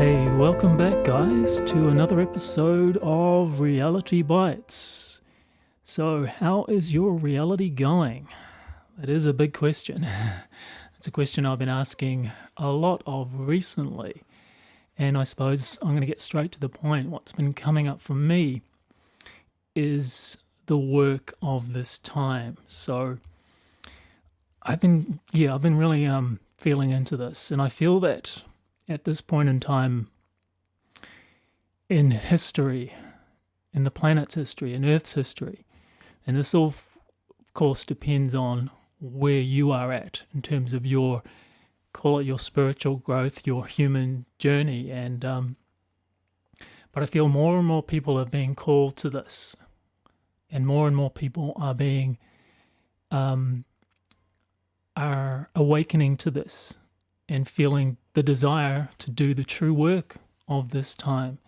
Hey, welcome back, guys, to another episode of Reality Bites. So, how is your reality going? That is a big question. It's a question I've been asking a lot of recently. And I suppose I'm going to get straight to the point. What's been coming up for me is the work of this time. So, I've been really feeling into this, and I feel that at this point in time in history, in the planet's history, in Earth's history, and this all, of course, depends on where you are at in terms of your, call it your spiritual growth, your human journey, and but I feel more and more people are being called to this, and more people are being are awakening to this and feeling the desire to do the true work of this time.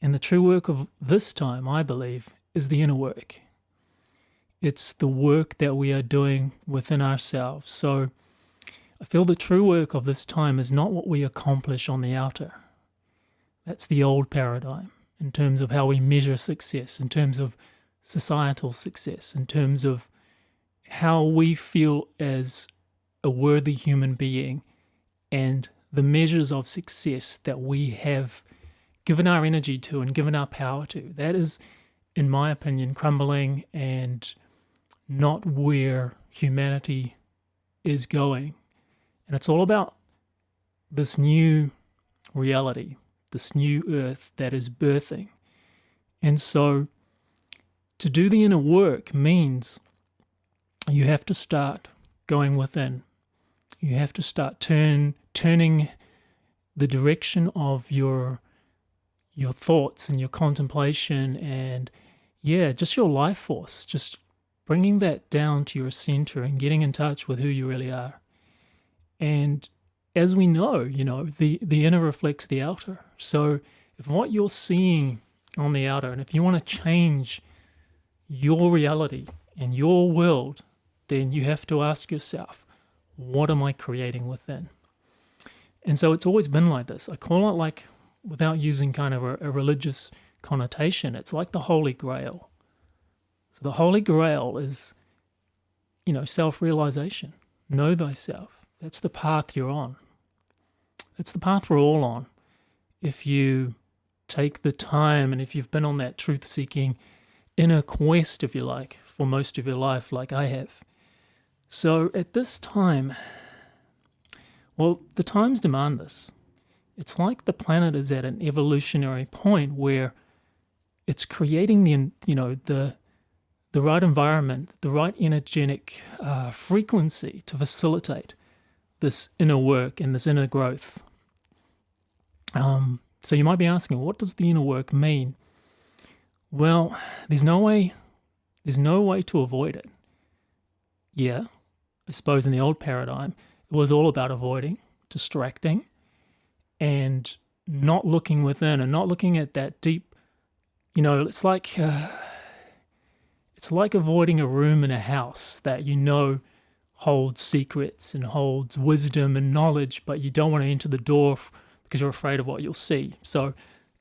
And the true work of this time, I believe, is the inner work. It's the work that we are doing within ourselves. So I feel the true work of this time is not what we accomplish on the outer. That's the old paradigm in terms of how we measure success, in terms of societal success, in terms of how we feel as a worthy human being, and the measures of success that we have given our energy to and given our power to. That is, in my opinion, crumbling and not where humanity is going. And it's all about this new reality, this new earth that is birthing. And so to do the inner work means you have to start going within. You have to start turning the direction of your thoughts and your contemplation and, just your life force, just bringing that down to your center and getting in touch with who you really are. And as we know, the inner reflects the outer. So if what you're seeing on the outer, and if you want to change your reality and your world, then you have to ask yourself, what am I creating within? And so it's always been like this. I call it, like, without using kind of a religious connotation, it's like the Holy Grail. So the Holy Grail is, self-realization. Know thyself. That's the path you're on. That's the path we're all on. If you take the time and if you've been on that truth-seeking inner quest, if you like, for most of your life, like I have. So at this time, the times demand this. It's like the planet is at an evolutionary point where it's creating the right environment, the right energetic frequency to facilitate this inner work and this inner growth. So you might be asking, what does the inner work mean? Well, there's no way to avoid it. Yeah, I suppose in the old paradigm, it was all about avoiding, distracting, and not looking within and not looking at that deep, it's like avoiding a room in a house that holds secrets and holds wisdom and knowledge, but you don't want to enter the door because you're afraid of what you'll see. So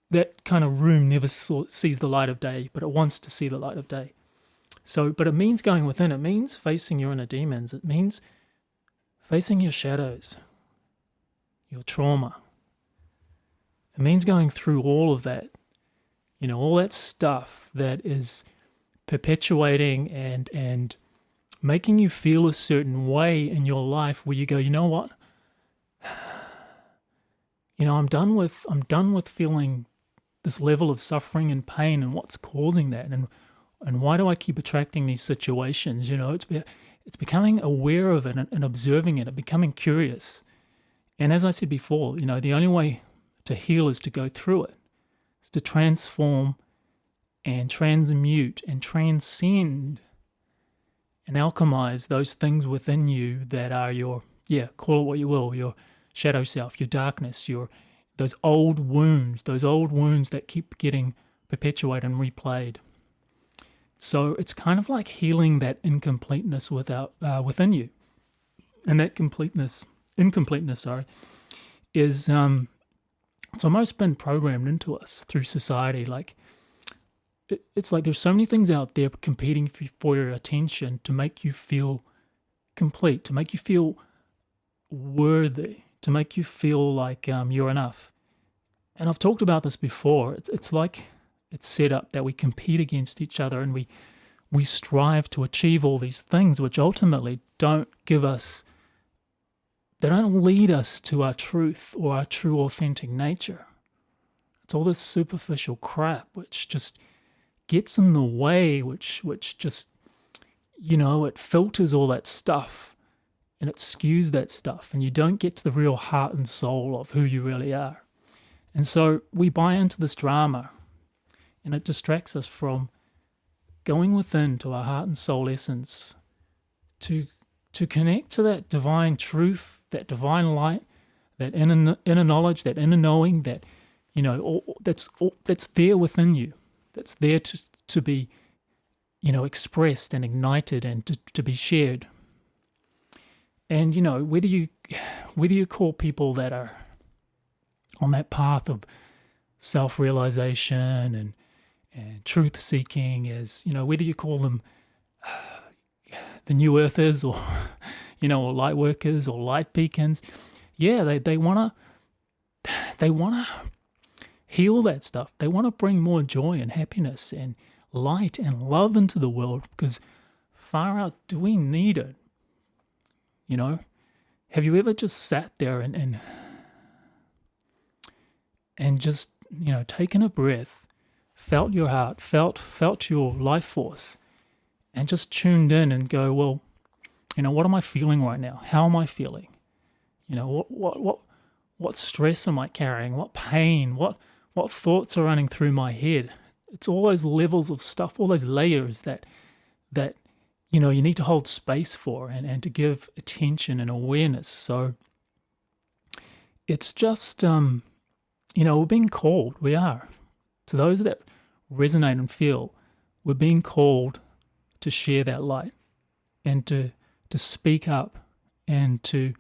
that kind of room never sees the light of day, but it wants to see the light of day. So, but it means going within. It means facing your inner demons. It means facing your shadows, your trauma. It means going through all of that, all that stuff that is perpetuating and making you feel a certain way in your life where you go, you know what? I'm done with feeling this level of suffering and pain and what's causing that, and why do I keep attracting these situations? It's becoming aware of it and observing it and becoming curious. And as I said before, the only way to heal is to go through it. It's to transform and transmute and transcend and alchemize those things within you that are your, call it what you will, your shadow self, your darkness, those old wounds that keep getting perpetuated and replayed. So it's kind of like healing that incompleteness within you. And that incompleteness, is It's almost been programmed into us through society. Like it's like there's so many things out there competing for your attention to make you feel complete, to make you feel worthy, to make you feel like you're enough. And I've talked about this before. It's like it's set up that we compete against each other, and we strive to achieve all these things, which ultimately don't lead us to our truth or our true authentic nature. It's all this superficial crap which just gets in the way, which just, it filters all that stuff and it skews that stuff, and you don't get to the real heart and soul of who you really are. And so we buy into this drama, and it distracts us from going within to our heart and soul essence to connect to that divine truth, that divine light, that inner knowledge, that inner knowing, that that's there within you, that's there to be expressed and ignited and to be shared. And whether you call people that are on that path of self-realization and truth-seeking, as whether you call them the new earthers or or light workers or light beacons, they want to heal that stuff. They want to bring more joy and happiness and light and love into the world, because far out do we need it. Have you ever just sat there and just taken a breath, felt your heart, felt your life force, and just tuned in and go, well, what am I feeling right now? How am I feeling? What stress am I carrying? What pain? What thoughts are running through my head? It's all those levels of stuff, all those layers that you need to hold space for and to give attention and awareness. So it's just we're being called. We are, to those that resonate and feel, we're being called to share that light and to speak up and to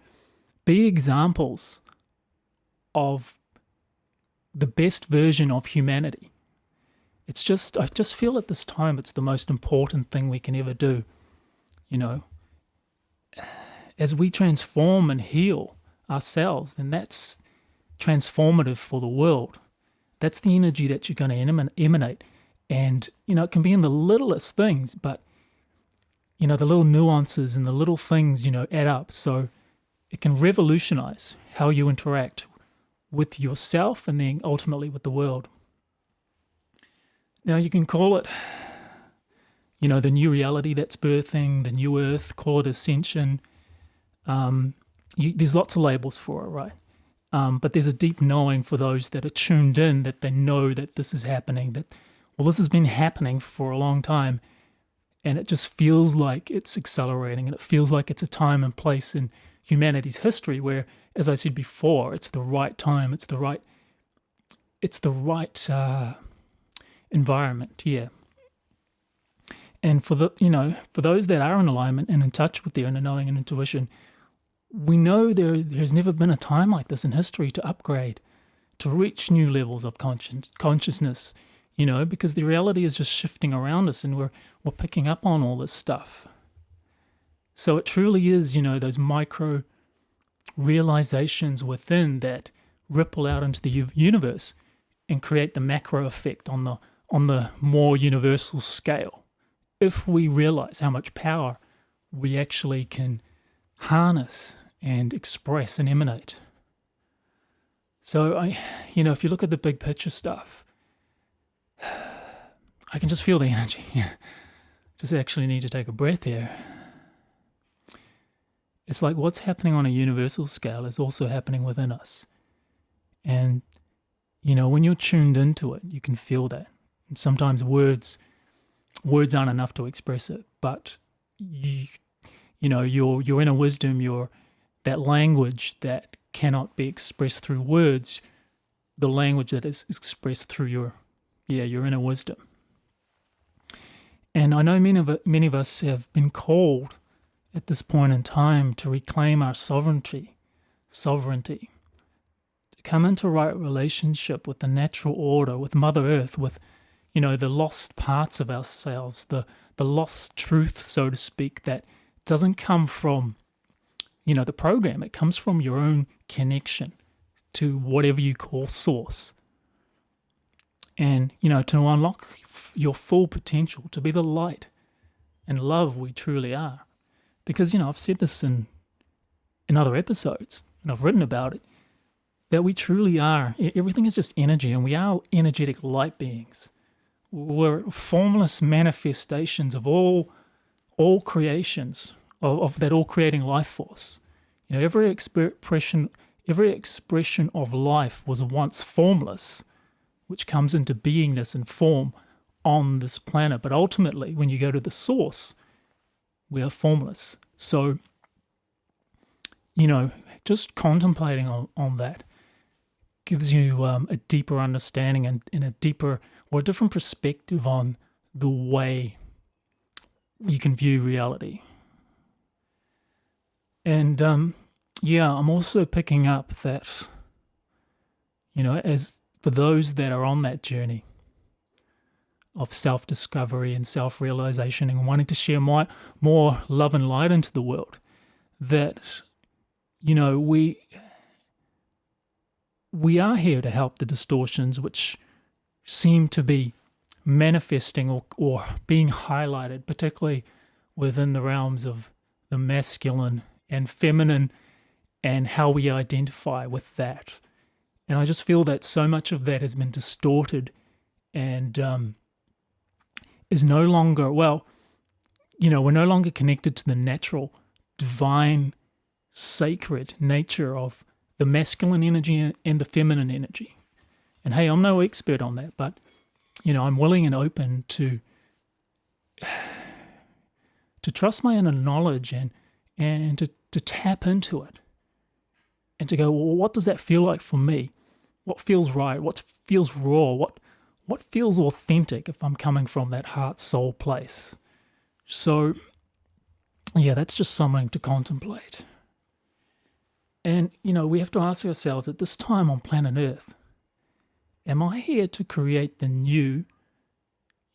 be examples of the best version of humanity. I just feel at this time it's the most important thing we can ever do. As we transform and heal ourselves, then that's transformative for the world. That's the energy that you're going to emanate. And, it can be in the littlest things, but, the little nuances and the little things, add up. So it can revolutionize how you interact with yourself and then ultimately with the world. Now, you can call it, the new reality that's birthing, the new earth, call it ascension. There's lots of labels for it, right? But there's a deep knowing for those that are tuned in, that they know that this is happening, this has been happening for a long time, and it just feels like it's accelerating, and it feels like it's a time and place in humanity's history where, as I said before, it's the right time, it's the right environment, yeah. And for those that are in alignment and in touch with their inner knowing and intuition, we know there's never been a time like this in history to upgrade, to reach new levels of consciousness, because the reality is just shifting around us, and we're picking up on all this stuff. So it truly is, those micro realizations within that ripple out into the universe and create the macro effect on the more universal scale. If we realize how much power we actually can harness and express and emanate. So if you look at the big picture stuff, I can just feel the energy. Just actually need to take a breath here. It's like what's happening on a universal scale is also happening within us. And, when you're tuned into it, you can feel that. And sometimes words aren't enough to express it, but your inner wisdom, that language that cannot be expressed through words, the language that is expressed through your inner wisdom. And I know many of us have been called at this point in time to reclaim our sovereignty, come into right relationship with the natural order, with Mother Earth, with, the lost parts of ourselves, the lost truth, so to speak, that doesn't come from, the program. It comes from your own connection to whatever you call source. And, to unlock your full potential, to be the light and love we truly are. Because, I've said this in other episodes, and I've written about it, that we truly are. Everything is just energy, and we are energetic light beings. We're formless manifestations of all creations, of that all creating life force. Every expression of life was once formless, which comes into beingness and form on this planet. But ultimately, when you go to the source, we are formless. So, just contemplating on that gives you a deeper understanding and a deeper or a different perspective on the way you can view reality. And I'm also picking up that, as for those that are on that journey of self-discovery and self-realization and wanting to share more love and light into the world, that, we are here to help the distortions which seem to be manifesting or being highlighted, particularly within the realms of the masculine and feminine and how we identify with that. And I just feel that so much of that has been distorted and is no longer, we're no longer connected to the natural, divine, sacred nature of the masculine energy and the feminine energy. And hey, I'm no expert on that, but, I'm willing and open to trust my inner knowledge and to tap into it and to go, well, what does that feel like for me? What feels right? What feels raw? What feels authentic if I'm coming from that heart-soul place? So, that's just something to contemplate. And, we have to ask ourselves at this time on planet Earth, am I here to create the new?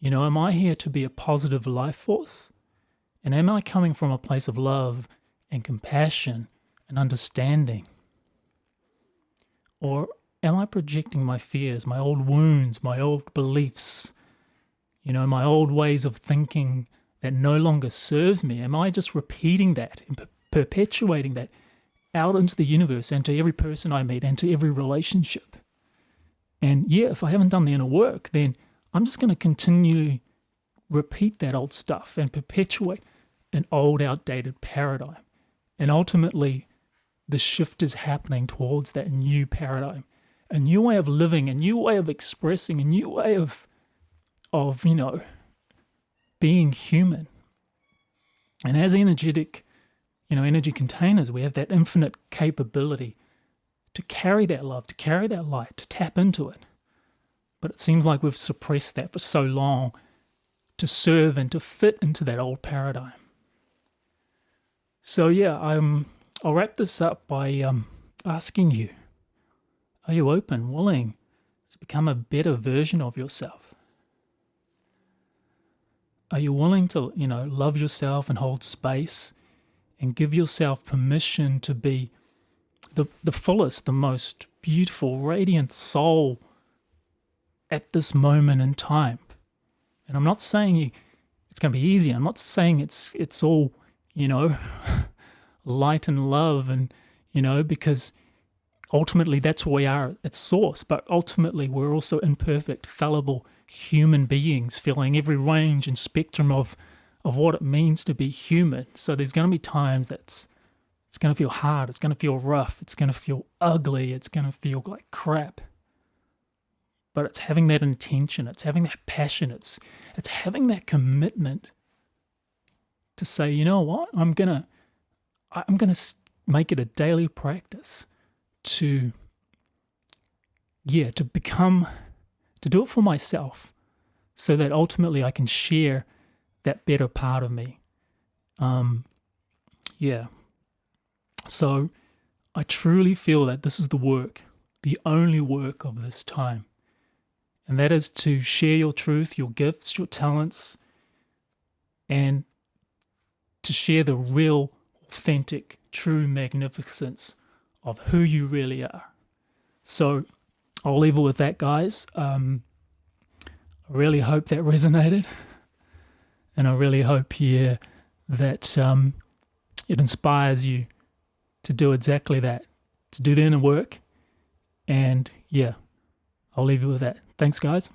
Am I here to be a positive life force? And am I coming from a place of love and compassion and understanding? Or am I projecting my fears, my old wounds, my old beliefs, my old ways of thinking that no longer serves me? Am I just repeating that and perpetuating that out into the universe and to every person I meet and to every relationship? And if I haven't done the inner work, then I'm just going to continually repeat that old stuff and perpetuate an old, outdated paradigm. And ultimately, the shift is happening towards that new paradigm, a new way of living, a new way of expressing, a new way of being human. And as energetic, energy containers, we have that infinite capability to carry that love, to carry that light, to tap into it. But it seems like we've suppressed that for so long to serve and to fit into that old paradigm. So I'll wrap this up by asking you, are you open, willing to become a better version of yourself? Are you willing to, love yourself and hold space and give yourself permission to be the fullest, the most beautiful, radiant soul at this moment in time? And I'm not saying it's going to be easy. I'm not saying it's all, light and love and, because ultimately that's where we are at source. But ultimately we're also imperfect, fallible human beings feeling every range and spectrum of what it means to be human. So there's going to be times it's going to feel hard, it's going to feel rough, it's going to feel ugly, it's going to feel like crap. But it's having that intention, it's having that passion, it's having that commitment to say, you know what, I'm gonna make it a daily practice to do it for myself, so that ultimately I can share that better part of me. So I truly feel that this is the work the only work of this time. And that is to share your truth, your gifts, your talents, and to share the real, authentic, true magnificence of who you really are. So I'll leave it with that, guys. I really hope that resonated. And I really hope that it inspires you to do exactly that, to do the inner work. And yeah, I'll leave you with that. Thanks, guys.